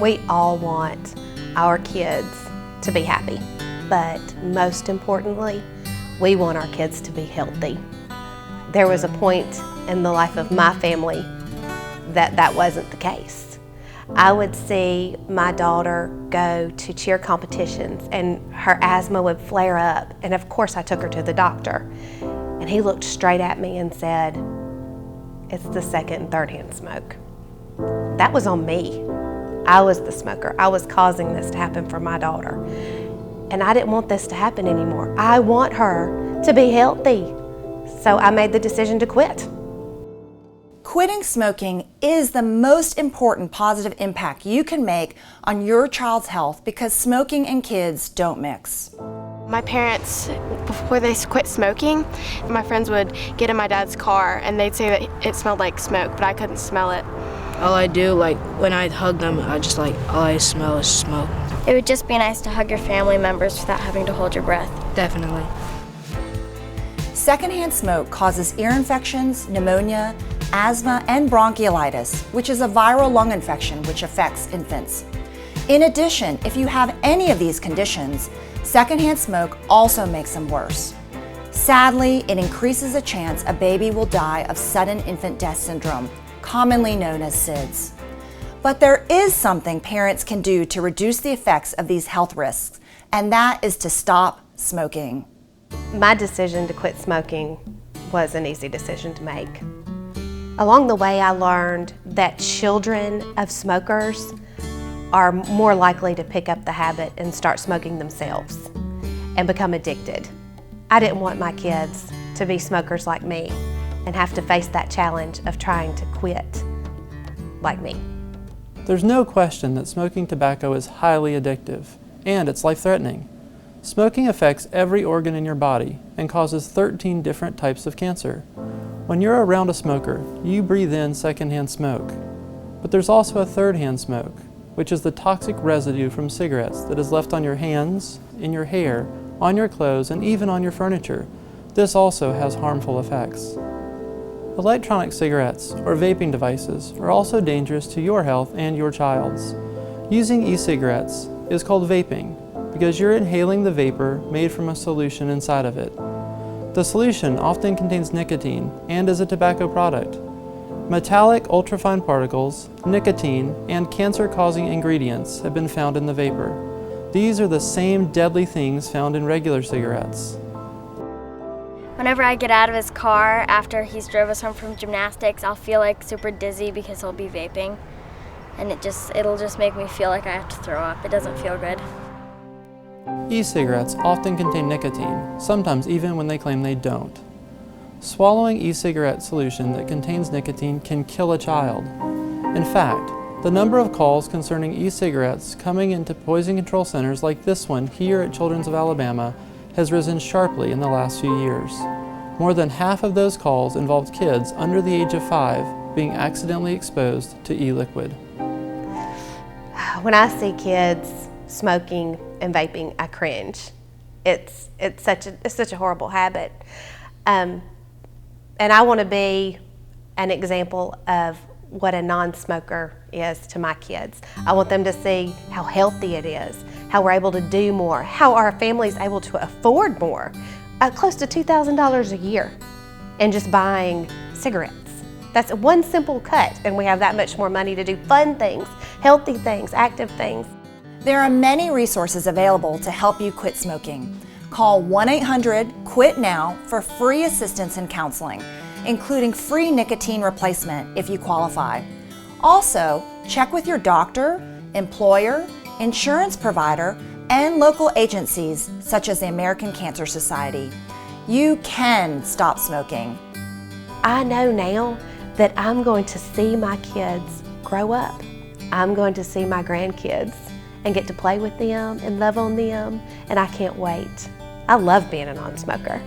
We all want our kids to be happy, but most importantly, we want our kids to be healthy. There was a point in the life of my family that wasn't the case. I would see my daughter go to cheer competitions and her asthma would flare up, and of course I took her to the doctor. And he looked straight at me and said, "It's the second and third hand smoke." That was on me. I was the smoker. I was causing this to happen for my daughter. And I didn't want this to happen anymore. I want her to be healthy. So I made the decision to quit. Quitting smoking is the most important positive impact you can make on your child's health because smoking and kids don't mix. My parents, before they quit smoking, my friends would get in my dad's car and they'd say that it smelled like smoke, but I couldn't smell it. All I do, when I hug them, all I smell is smoke. It would just be nice to hug your family members without having to hold your breath. Definitely. Secondhand smoke causes ear infections, pneumonia, asthma, and bronchiolitis, which is a viral lung infection which affects infants. In addition, if you have any of these conditions, secondhand smoke also makes them worse. Sadly, it increases the chance a baby will die of sudden infant death syndrome, commonly known as SIDS. But there is something parents can do to reduce the effects of these health risks, and that is to stop smoking. My decision to quit smoking was an easy decision to make. Along the way, I learned that children of smokers are more likely to pick up the habit and start smoking themselves and become addicted. I didn't want my kids to be smokers like me and have to face that challenge of trying to quit like me. There's no question that smoking tobacco is highly addictive, and it's life-threatening. Smoking affects every organ in your body and causes 13 different types of cancer. When you're around a smoker, you breathe in secondhand smoke. But there's also a third-hand smoke, which is the toxic residue from cigarettes that is left on your hands, in your hair, on your clothes, and even on your furniture. This also has harmful effects. Electronic cigarettes or vaping devices are also dangerous to your health and your child's. Using e-cigarettes is called vaping because you're inhaling the vapor made from a solution inside of it. The solution often contains nicotine and is a tobacco product. Metallic ultrafine particles, nicotine, and cancer-causing ingredients have been found in the vapor. These are the same deadly things found in regular cigarettes. Whenever I get out of his car after he's drove us home from gymnastics, I'll feel like super dizzy because he'll be vaping. And it'll just make me feel like I have to throw up. It doesn't feel good. E-cigarettes often contain nicotine, sometimes even when they claim they don't. Swallowing e-cigarette solution that contains nicotine can kill a child. In fact, the number of calls concerning e-cigarettes coming into poison control centers like this one here at Children's of Alabama has risen sharply in the last few years. More than half of those calls involved kids under the age of 5 being accidentally exposed to e-liquid. When I see kids smoking and vaping, I cringe. It's such a horrible habit. And I want to be an example of what a non-smoker is to my kids. I want them to see how healthy it is, how we're able to do more, how our family is able to afford more, close to $2,000 a year in just buying cigarettes. That's one simple cut, and we have that much more money to do fun things, healthy things, active things. There are many resources available to help you quit smoking. Call 1-800-QUIT-NOW for free assistance and counseling, including free nicotine replacement if you qualify. Also, check with your doctor, employer, insurance provider, and local agencies such as the American Cancer Society. You can stop smoking. I know now that I'm going to see my kids grow up. I'm going to see my grandkids and get to play with them and love on them, and I can't wait. I love being a non-smoker.